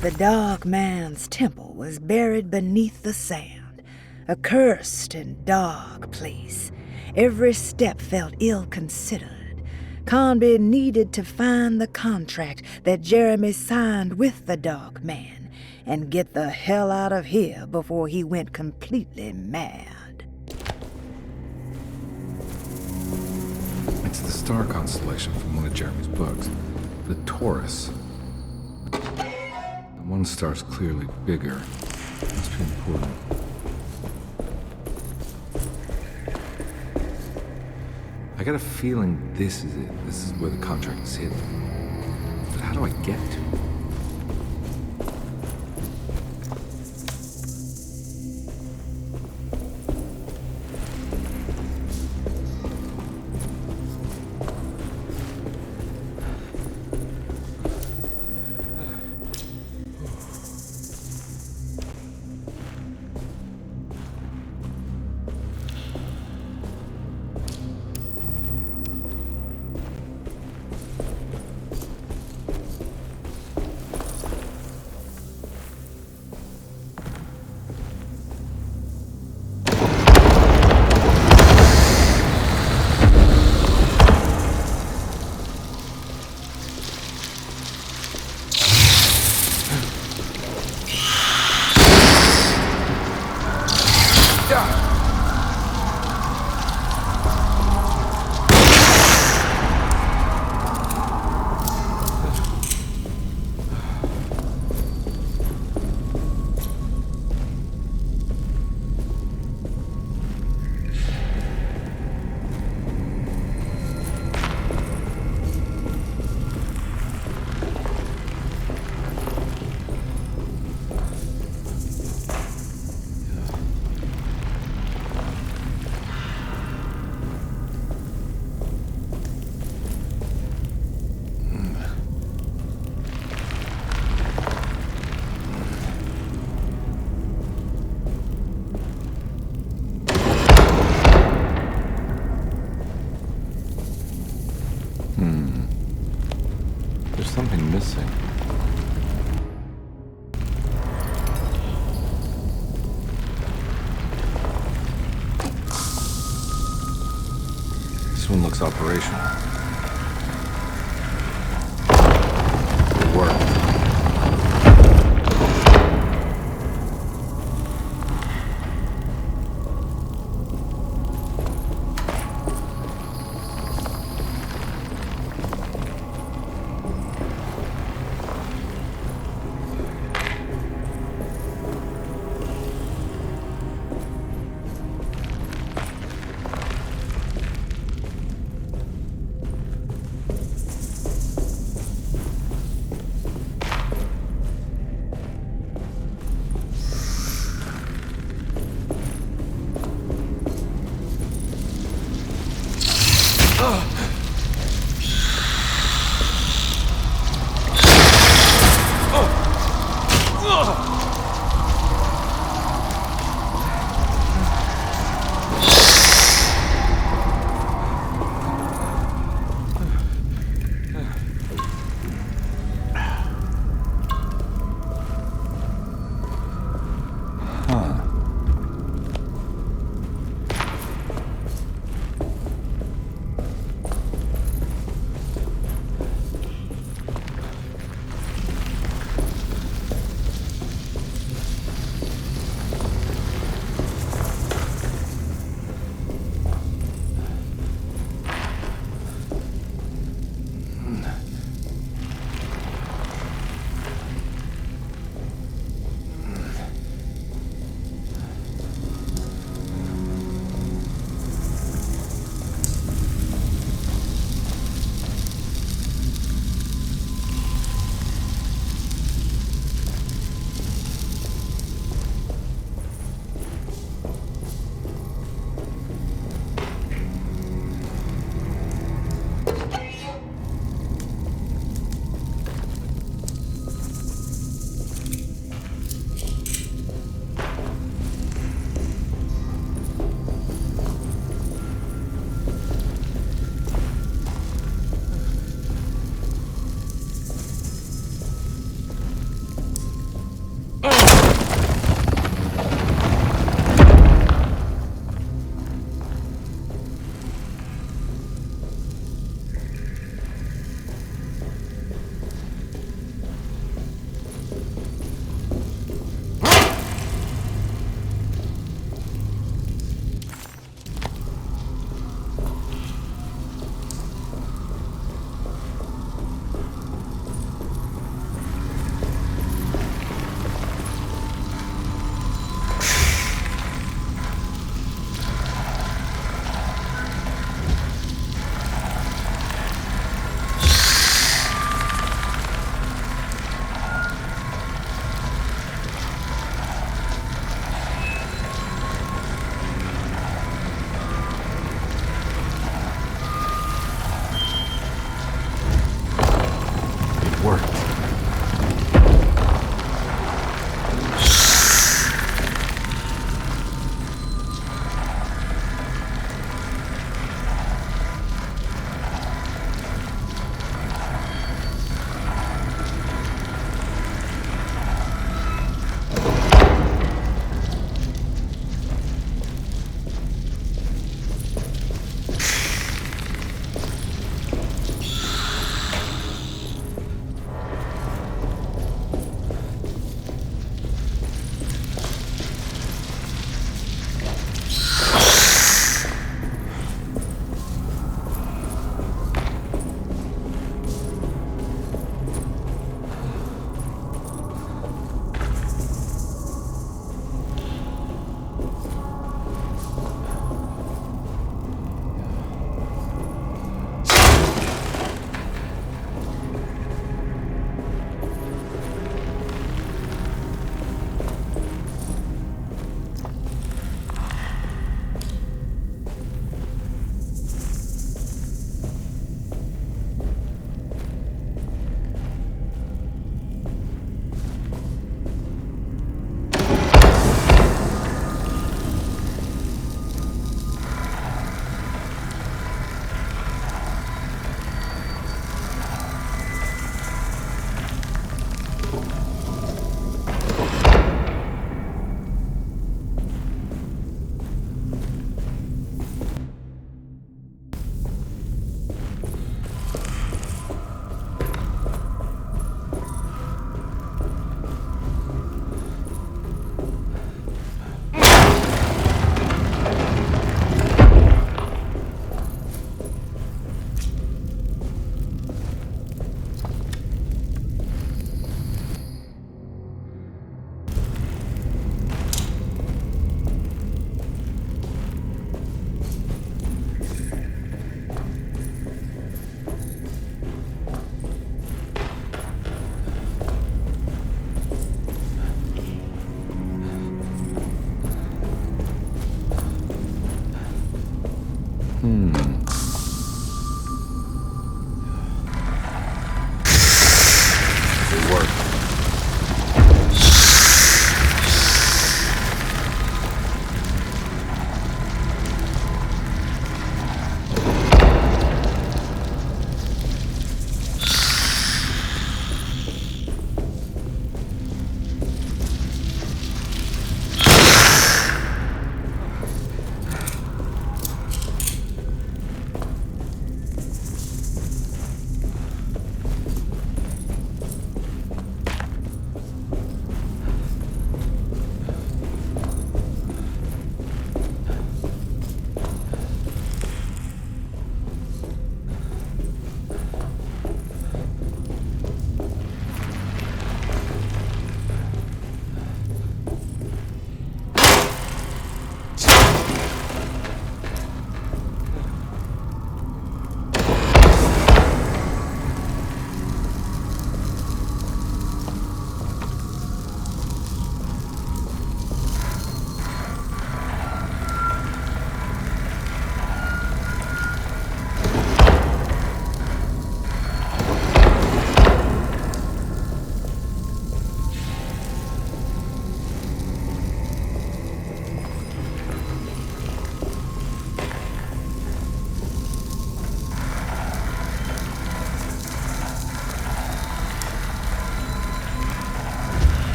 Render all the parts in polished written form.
The Dog Man's temple was buried beneath the sand, a cursed and dark place. Every step felt ill-considered. Conby needed to find the contract that Jeremy signed with the Dog Man and get the hell out of here before he went completely mad. It's the star constellation from one of Jeremy's books, the Taurus. The one star's clearly bigger. Must be important. I got a feeling this is it. This is where the contract is hidden. But how do I get to it? There's something missing. This one looks operational. It worked.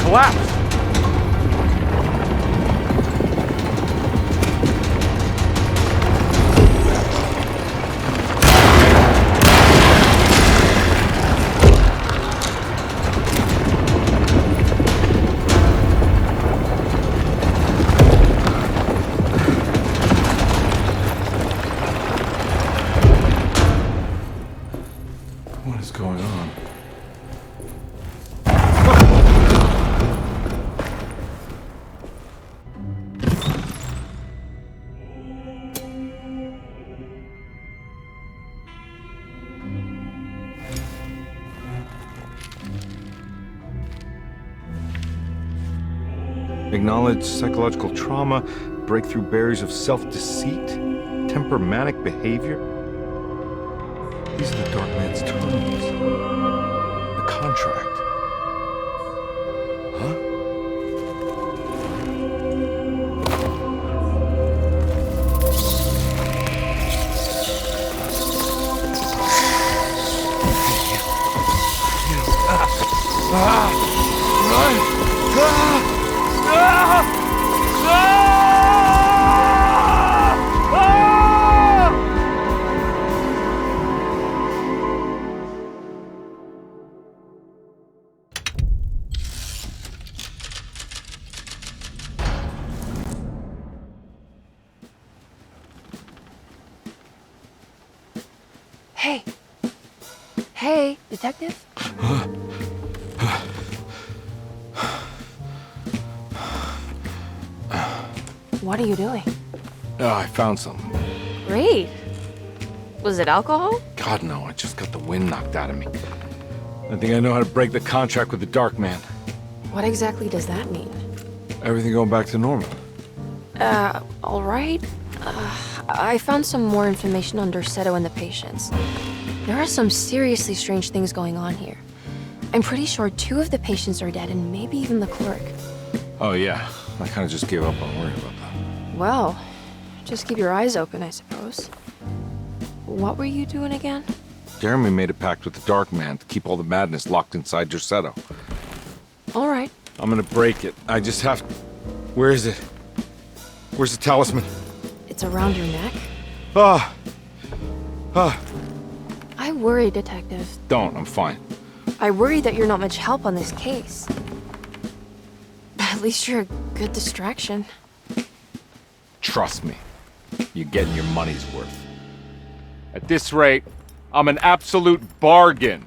collapse. What is going on? Acknowledge psychological trauma, break through barriers of self-deceit, temper manic behavior. These are the Dark Man's terms. The contract. Huh? Hey. Hey, detective? What are you doing? Oh, I found something. Great. Was it alcohol? God, no, I just got the wind knocked out of me. I think I know how to break the contract with the Dark Man. What exactly does that mean? Everything going back to normal. All right. I found some more information on Dorsetto and the patients. There are some seriously strange things going on here. I'm pretty sure 2 of the patients are dead and maybe even the clerk. Oh, yeah. I kind of just gave up on worrying about that. Well, just keep your eyes open, I suppose. What were you doing again? Jeremy made a pact with the Dark Man to keep all the madness locked inside Dorsetto. All right. I'm gonna break it. I just have... Where is it? Where's the talisman? It's around your neck? Ah! I worry, detective. Don't, I'm fine. I worry that you're not much help on this case. At least you're a good distraction. Trust me. You're getting your money's worth. At this rate, I'm an absolute bargain.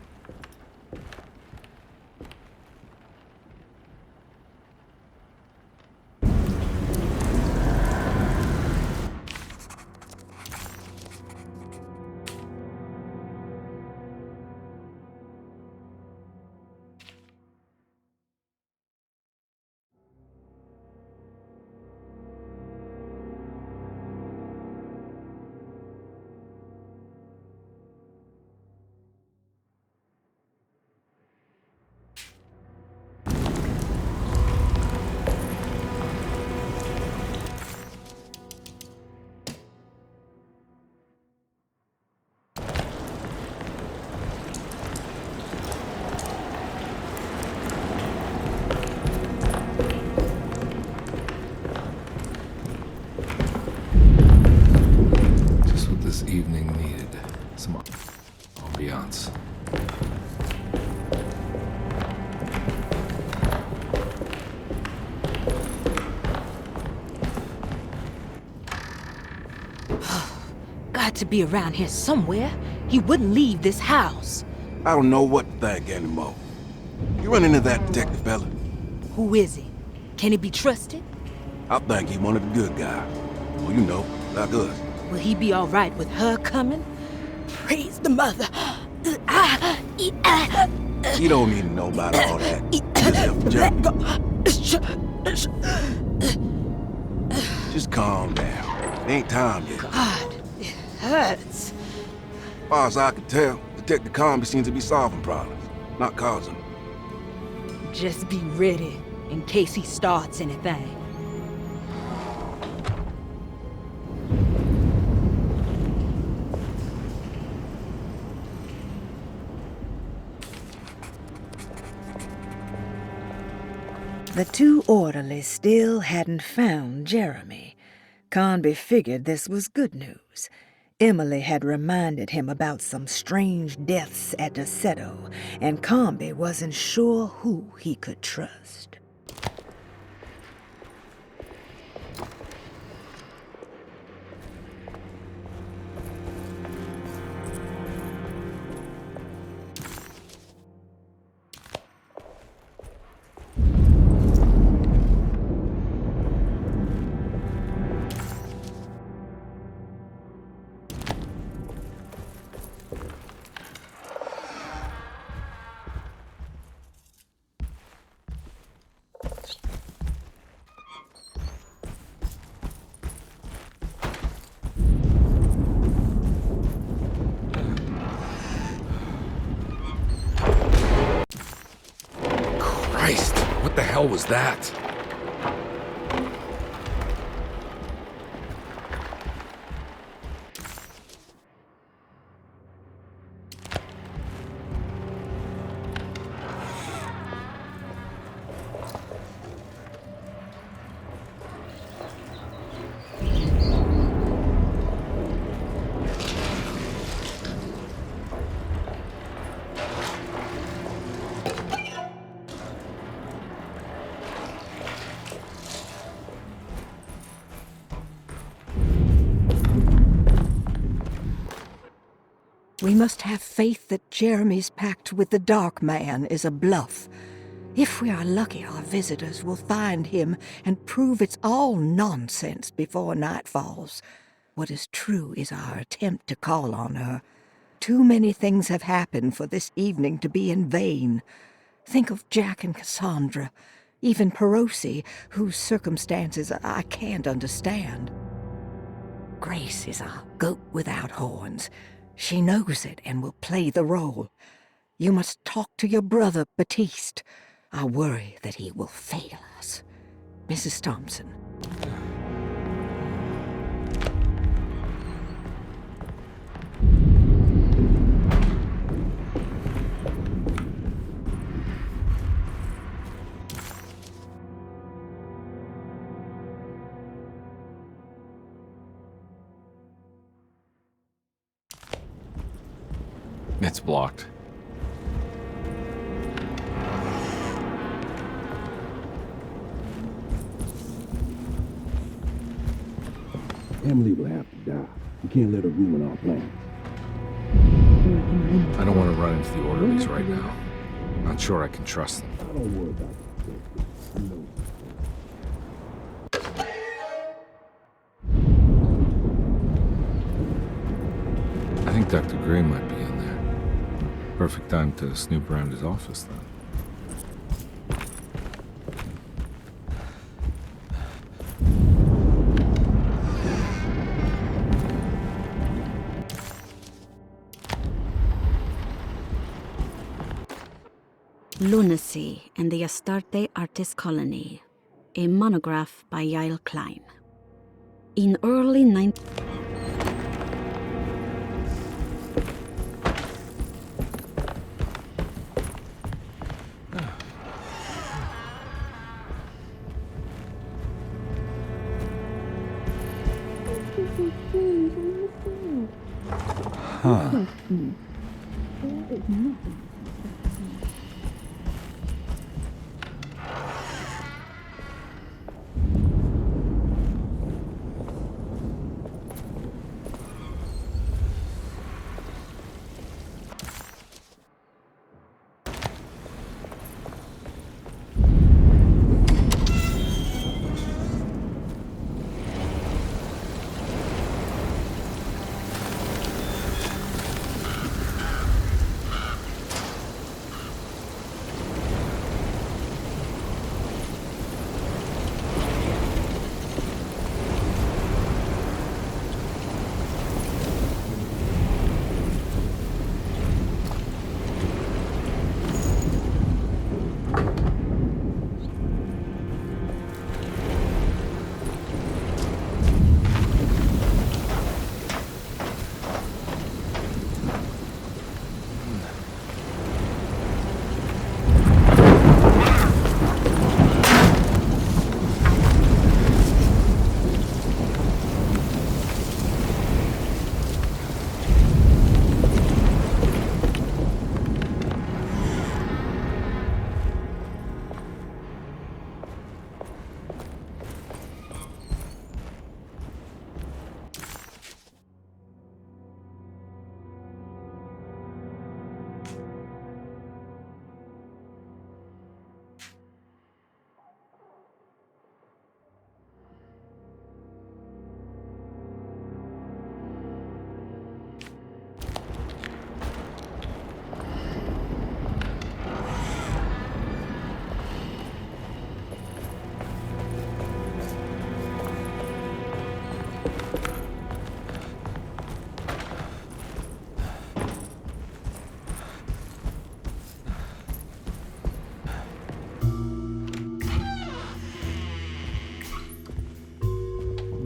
This evening needed some ambiance. Got to be around here somewhere. He wouldn't leave this house. I don't know what to think anymore. You run into that detective fella? Who is he? Can he be trusted? I think he one of the good guys. Well, you know, like us. Will he be all right with her coming? Praise the mother. You don't need to know about all that. Just calm down. Ain't time yet. God, it hurts. As far as I can tell, Detective Comby seems to be solving problems, not causing them. Just be ready in case he starts anything. The two orderlies still hadn't found Jeremy. Conby figured this was good news. Emily had reminded him about some strange deaths at Deseto, and Conby wasn't sure who he could trust. Christ, what the hell was that? We must have faith that Jeremy's pact with the Dark Man is a bluff. If we are lucky, our visitors will find him and prove it's all nonsense before night falls. What is true is our attempt to call on her. Too many things have happened for this evening to be in vain. Think of Jack and Cassandra, even Perosi, whose circumstances I can't understand. Grace is our goat without horns. She knows it and will play the role. You must talk to your brother, Batiste. I worry that he will fail us. Mrs. Thompson. It's blocked. Emily will have to die. We can't let her ruin our plans. I don't want to run into the orderlies right now. Not sure I can trust them. I don't worry about it. No. I think Dr. Gray might be in there. Perfect time to snoop around his office, then. Lunacy and the Astarte Artist Colony, a monograph by Yael Klein. In early 19... Huh.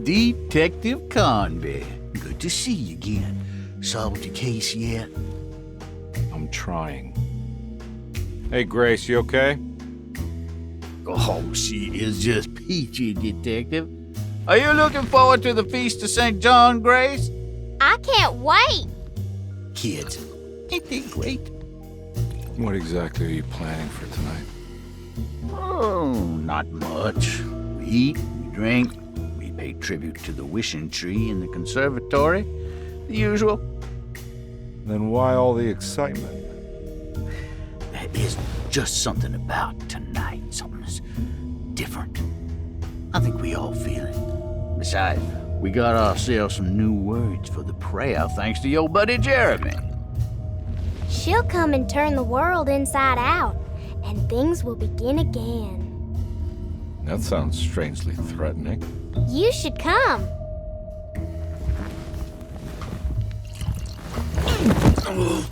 Detective Convey. Good to see you again. Solved your case yet? I'm trying. Hey, Grace, you okay? Oh, she is just peachy, Detective. Are you looking forward to the Feast of St. John, Grace? I can't wait. Kids, ain't they great? What exactly are you planning for tonight? Oh, not much. We eat, we drink, we pay tribute to the wishing tree in the conservatory. The usual. Then why all the excitement? There is just something about tonight. Something's different. I think we all feel it. Besides, we got ourselves some new words for the prayer thanks to your buddy Jeremy. She'll come and turn the world inside out, and things will begin again. That sounds strangely threatening. You should come. Oh,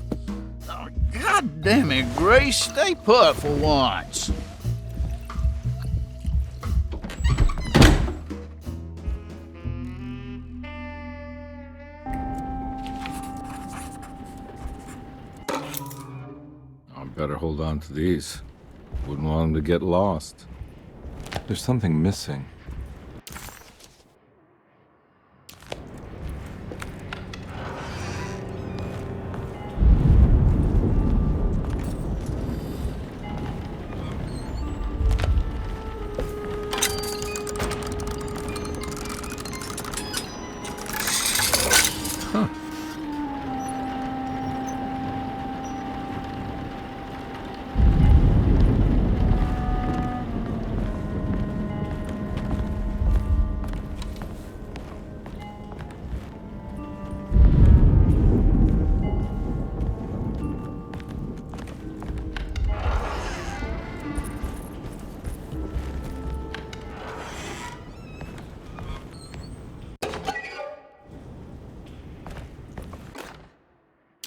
God damn it, Grace. Stay put for once. I better hold on to these. Wouldn't want them to get lost. There's something missing.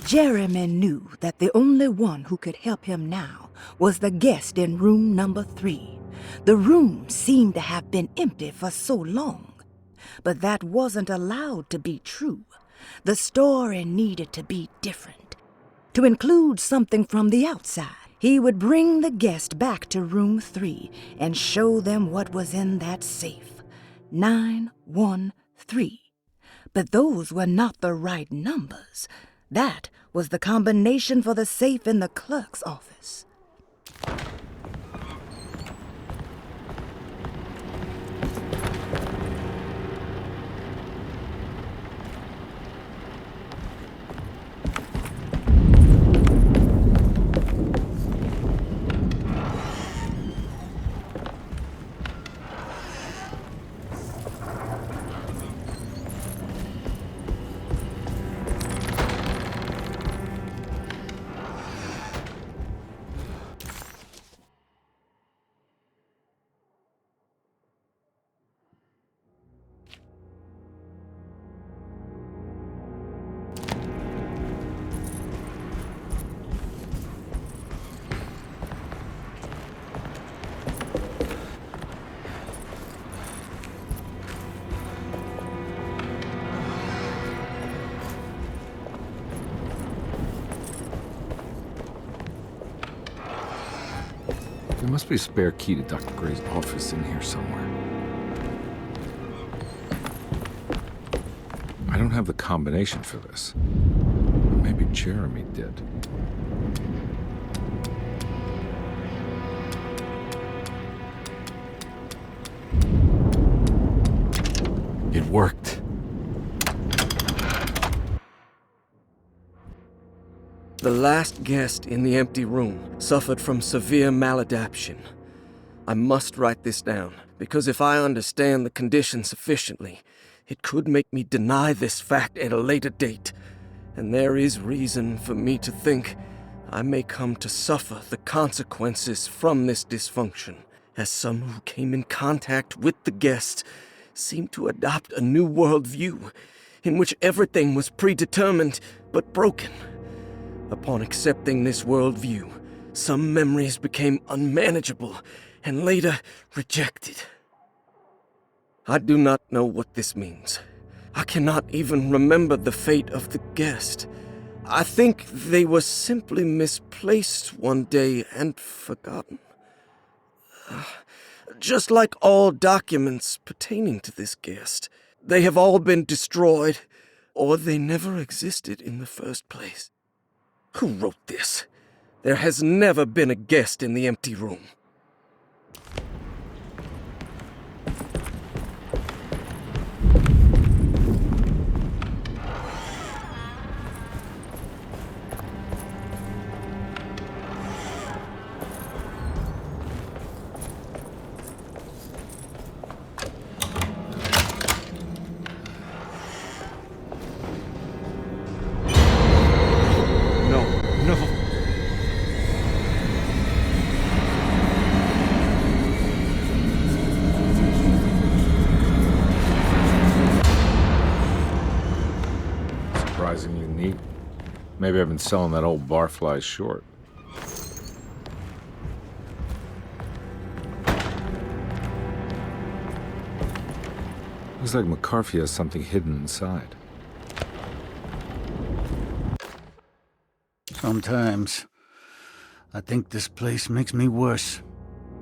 Jeremy knew that the only one who could help him now was the guest in room number 3. The room seemed to have been empty for so long. But that wasn't allowed to be true. The story needed to be different. To include something from the outside, he would bring the guest back to room 3 and show them what was in that safe. 913. But those were not the right numbers. That was the combination for the safe in the clerk's office. There must be a spare key to Dr. Gray's office in here somewhere. I don't have the combination for this. But maybe Jeremy did. It worked. The last guest in the empty room suffered from severe maladaptation. I must write this down, because if I understand the condition sufficiently, it could make me deny this fact at a later date, and there is reason for me to think I may come to suffer the consequences from this dysfunction, as some who came in contact with the guest seemed to adopt a new worldview in which everything was predetermined but broken. Upon accepting this worldview, some memories became unmanageable and later rejected. I do not know what this means. I cannot even remember the fate of the guest. I think they were simply misplaced one day and forgotten. Just like all documents pertaining to this guest, they have all been destroyed, or they never existed in the first place. Who wrote this? There has never been a guest in the empty room. Surprising unique. Maybe I've been selling that old barfly short. Looks like McCarthy has something hidden inside. Sometimes I think this place makes me worse.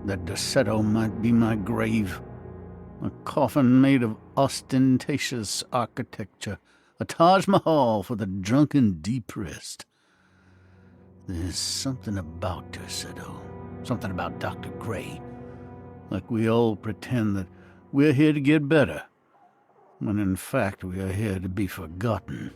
That Deseto might be my grave. A coffin made of ostentatious architecture. A Taj Mahal for the drunken depressed. There's something about Deseto. Something about Dr. Gray. Like we all pretend that we're here to get better, when in fact we are here to be forgotten.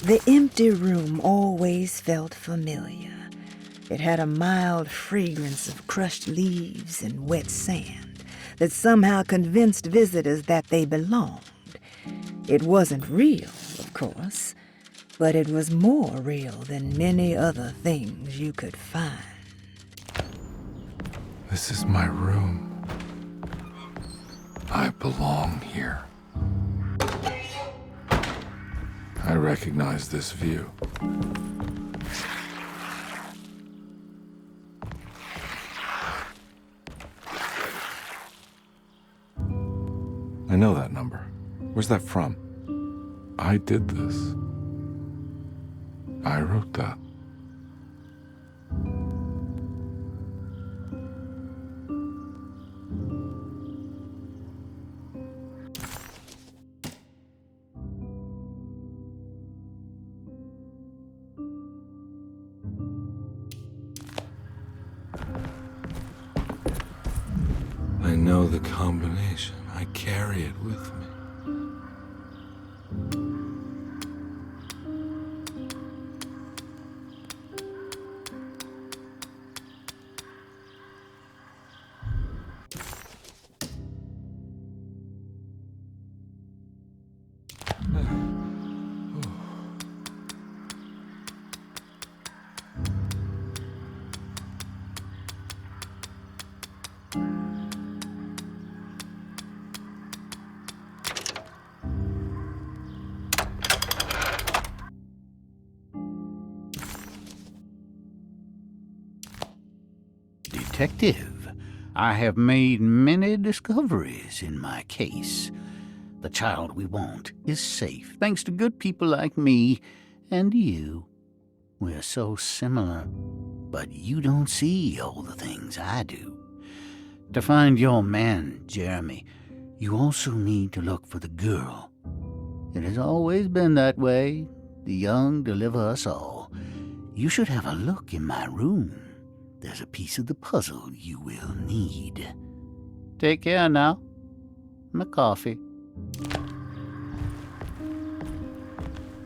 The empty room always felt familiar. It had a mild fragrance of crushed leaves and wet sand that somehow convinced visitors that they belonged. It wasn't real, of course, but it was more real than many other things you could find. This is my room. I belong here. I recognize this view. I know that number. Where's that from? I did this. I wrote that. I know the combination. I carry it with me. Detective, I have made many discoveries in my case. The child we want is safe, thanks to good people like me and you. We're so similar, but you don't see all the things I do. To find your man, Jeremy, you also need to look for the girl. It has always been that way. The young deliver us all. You should have a look in my room. There's a piece of the puzzle you will need. Take care now. My coffee.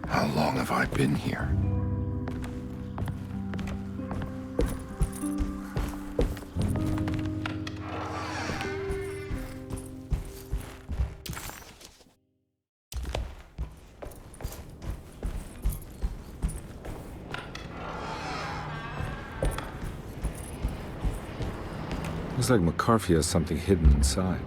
How long have I been here? Looks like McCarthy has something hidden inside.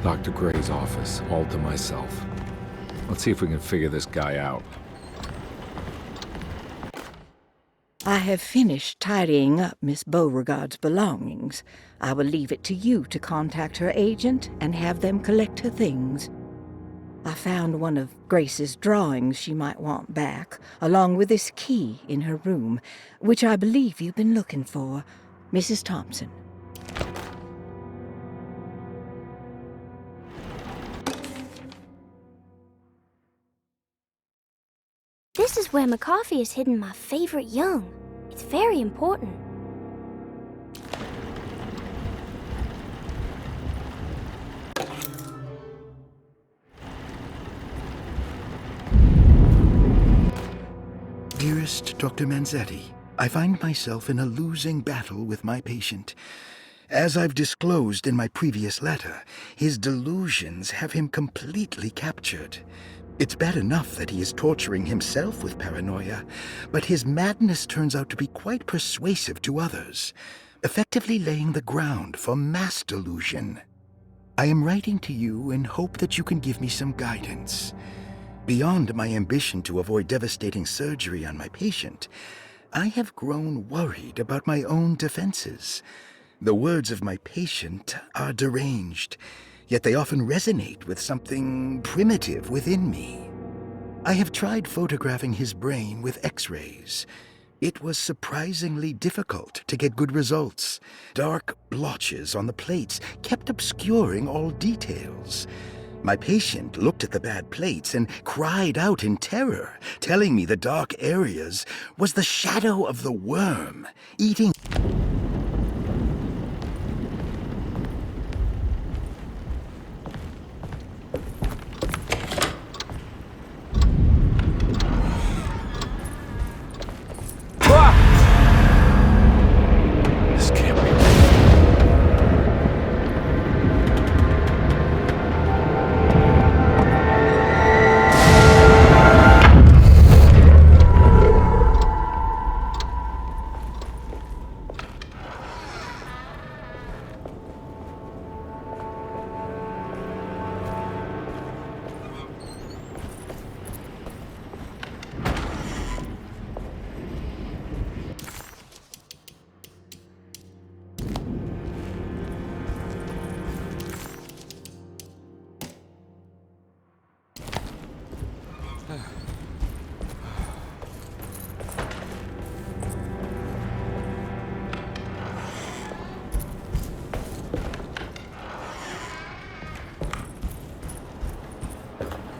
Dr. Gray's office, all to myself. Let's see if we can figure this guy out. I have finished tidying up Miss Beauregard's belongings. I will leave it to you to contact her agent and have them collect her things. I found one of Grace's drawings she might want back, along with this key in her room, which I believe you've been looking for. Mrs. Thompson. This is where McCarthy has hidden my favorite young. It's very important. Dearest Dr. Manzetti, I find myself in a losing battle with my patient. As I've disclosed in my previous letter, his delusions have him completely captured. It's bad enough that he is torturing himself with paranoia, but his madness turns out to be quite persuasive to others, effectively laying the ground for mass delusion. I am writing to you in hope that you can give me some guidance. Beyond my ambition to avoid devastating surgery on my patient, I have grown worried about my own defenses. The words of my patient are deranged, yet they often resonate with something primitive within me. I have tried photographing his brain with X-rays. It was surprisingly difficult to get good results. Dark blotches on the plates kept obscuring all details. My patient looked at the bad plates and cried out in terror, telling me the dark areas was the shadow of the worm eating. This can't be.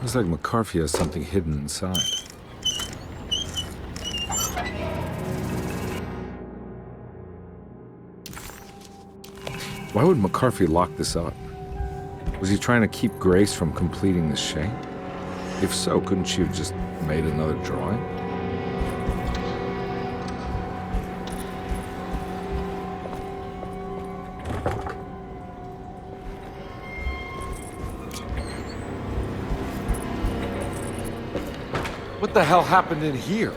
Looks like McCarthy has something hidden inside. Why would McCarthy lock this up? Was he trying to keep Grace from completing the shape? If so, couldn't she have just made another drawing? What the hell happened in here?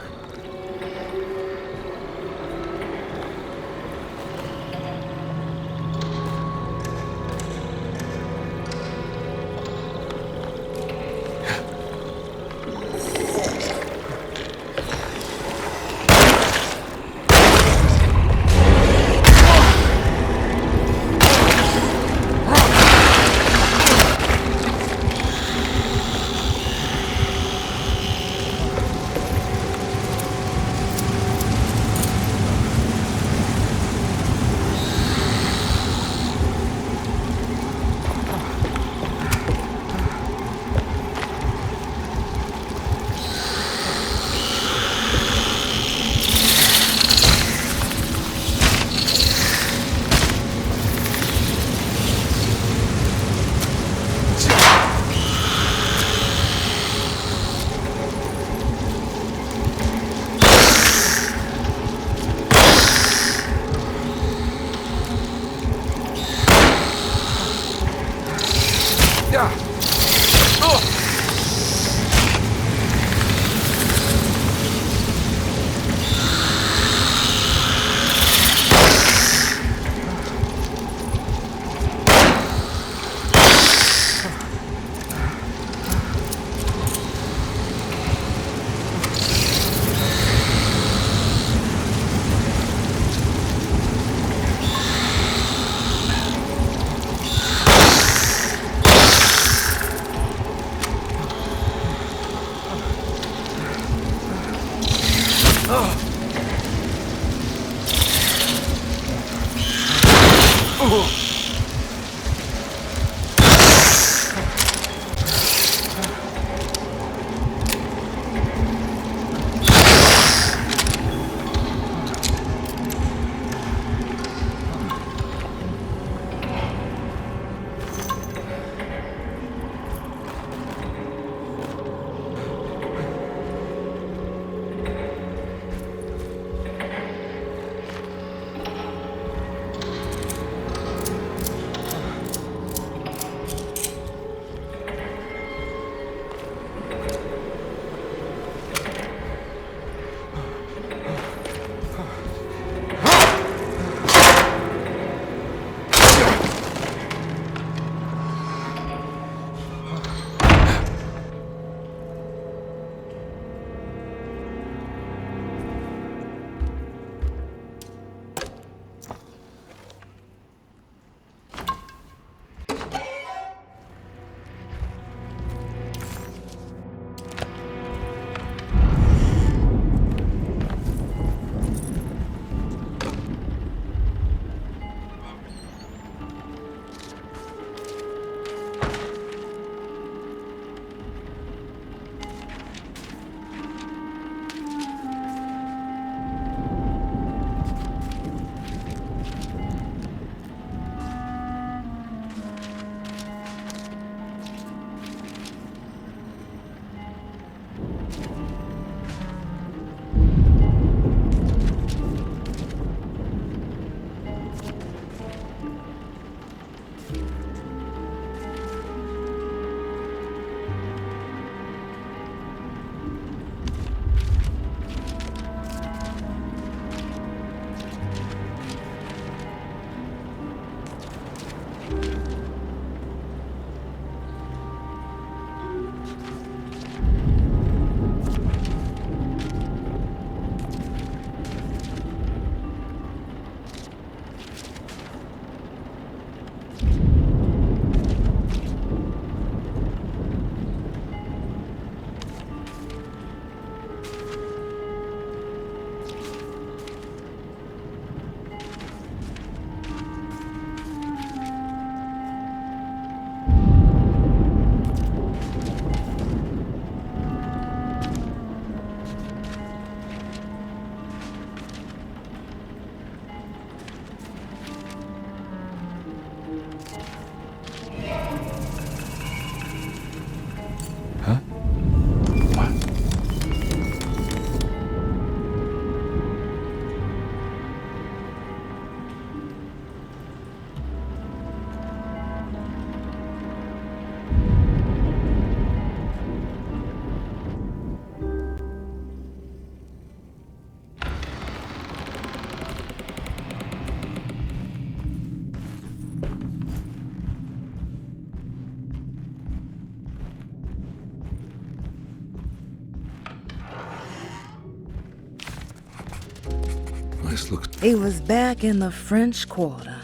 This looks... He was back in the French Quarter,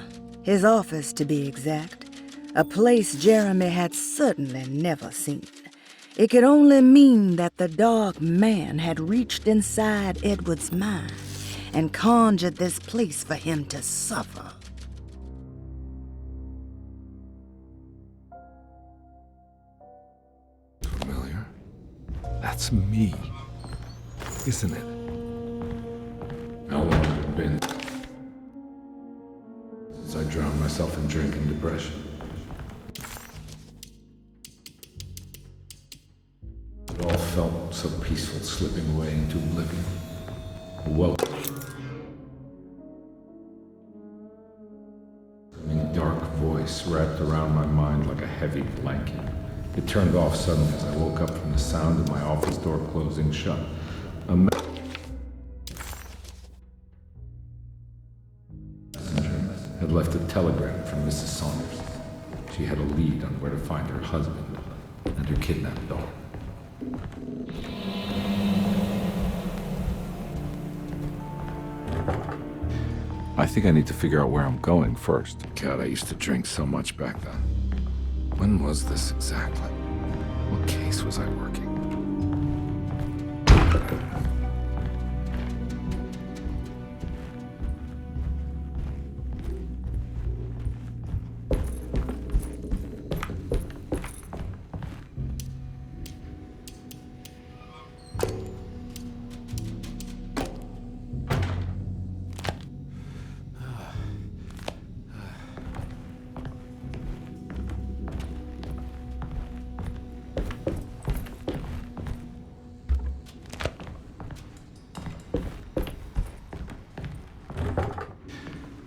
his office to be exact, a place Jeremy had certainly never seen. It could only mean that the dark man had reached inside Edward's mind and conjured this place for him to suffer. Familiar? That's me, isn't it? How long has it been since I drowned myself in drink and depression? It all felt so peaceful, slipping away into oblivion. A welcoming, dark voice wrapped around my mind like a heavy blanket. It turned off suddenly as I woke up from the sound of my office door closing shut. A messenger had left a telegram from Mrs. Saunders. She had a lead on where to find her husband and her kidnapped daughter. I think I need to figure out where I'm going first. God, I used to drink so much back then. When was this exactly? What case was I working?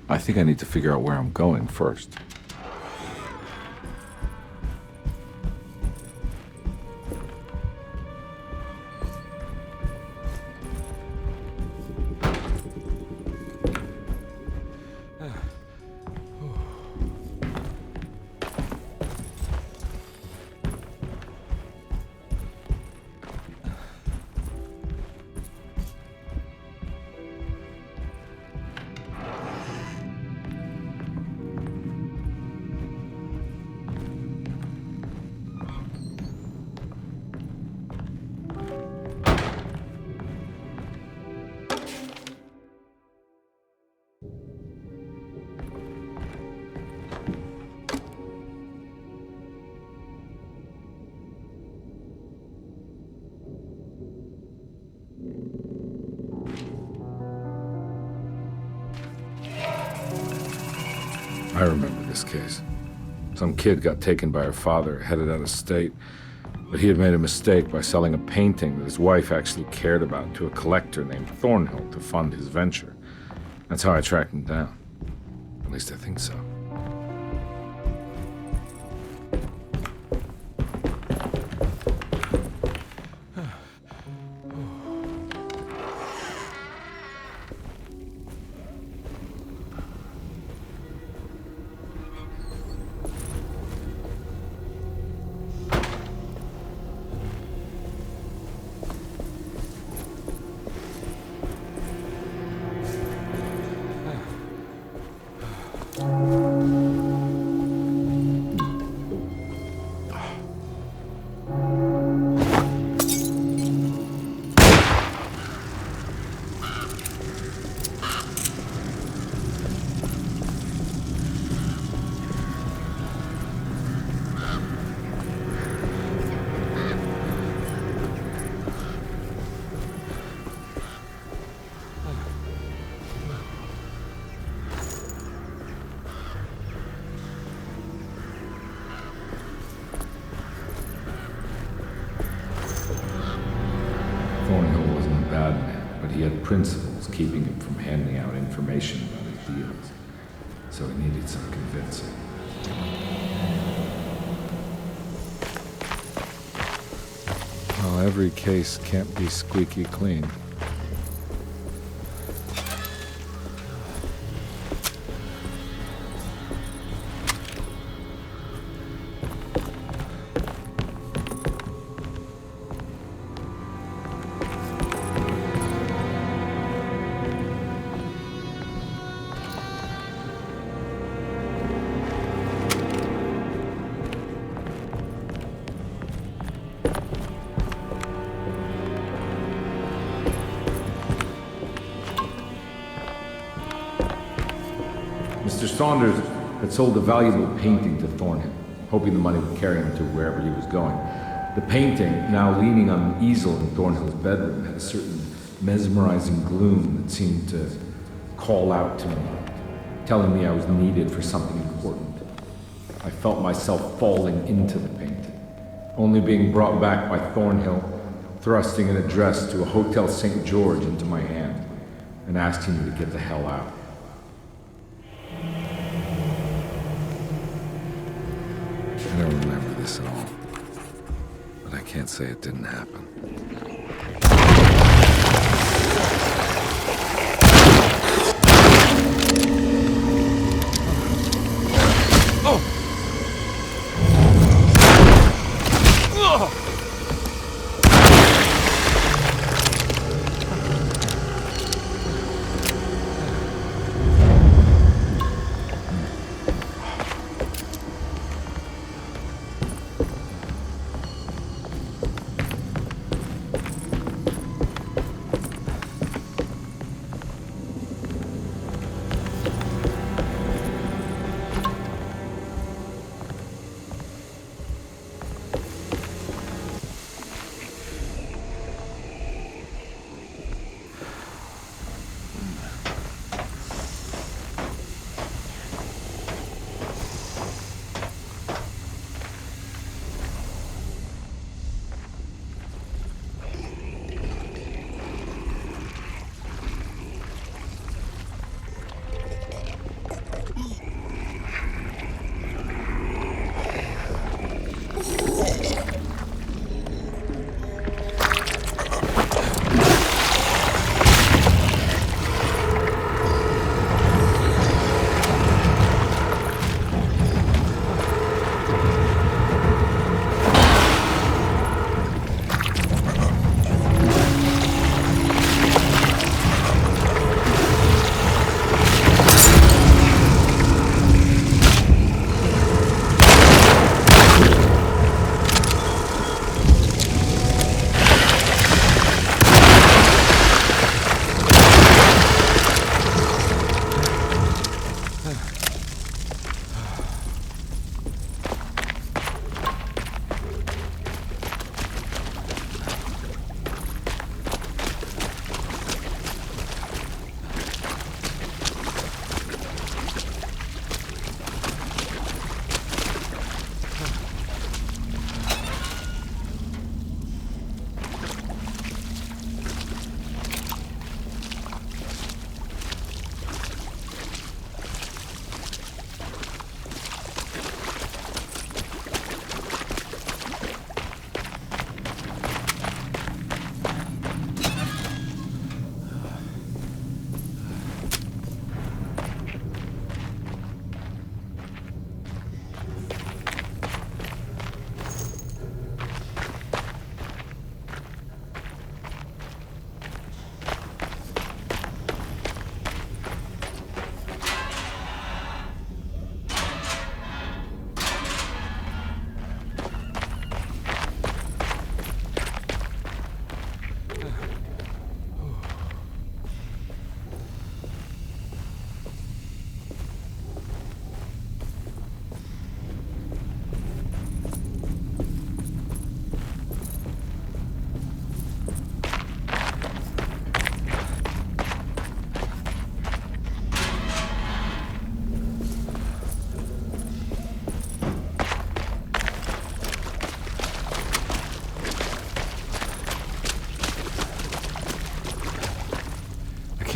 I think I need to figure out where I'm going first. I remember this case. Some kid got taken by her father, headed out of state, but he had made a mistake by selling a painting that his wife actually cared about to a collector named Thornhill to fund his venture. That's how I tracked him down. At least I think so. Thornhill wasn't a bad man, but he had principles keeping him from handing out information about his deals. So he needed some convincing. Well, every case can't be squeaky clean. Mr. Saunders had sold a valuable painting to Thornhill, hoping the money would carry him to wherever he was going. The painting, now leaning on an easel in Thornhill's bedroom, had a certain mesmerizing gloom that seemed to call out to me, telling me I was needed for something important. I felt myself falling into the painting, only being brought back by Thornhill, thrusting an address to a Hotel St. George into my hand and asking me to get the hell out. I don't remember this at all, but I can't say it didn't happen.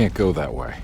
Can't go that way.